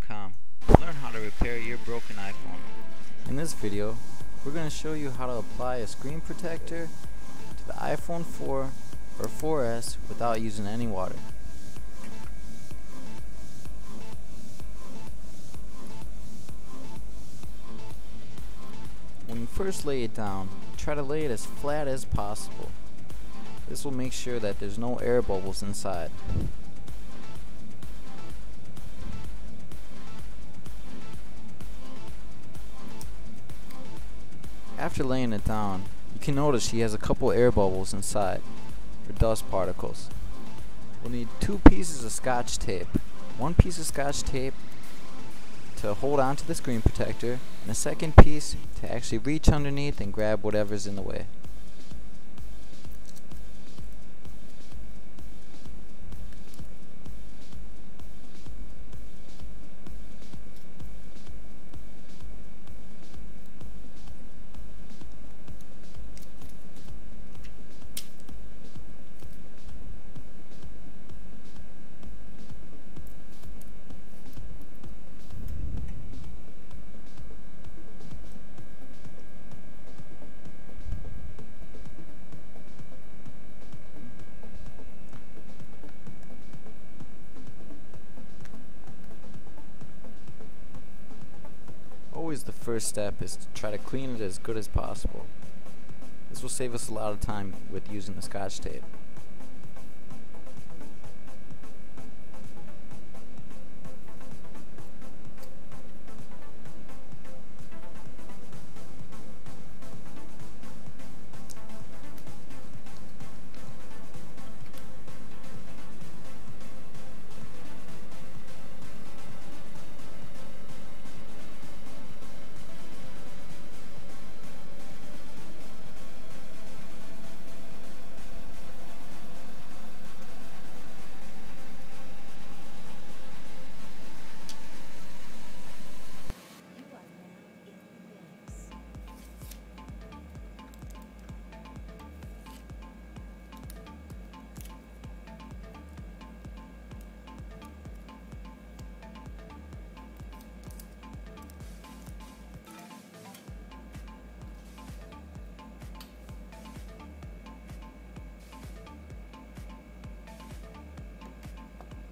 iRepair-iPhone.com. Learn how to repair your broken iPhone. In this video, we're going to show you how to apply a screen protector to the iPhone 4 or 4S without using any water. When you first lay it down, try to lay it as flat as possible. This will make sure that there's no air bubbles inside. After laying it down, you can notice she has a couple air bubbles inside, or dust particles. We'll need 2 pieces of scotch tape. 1 piece of scotch tape to hold on to the screen protector, and a second piece to actually reach underneath and grab whatever's in the way. Always the first step is to try to clean it as good as possible. This will save us a lot of time with using the scotch tape.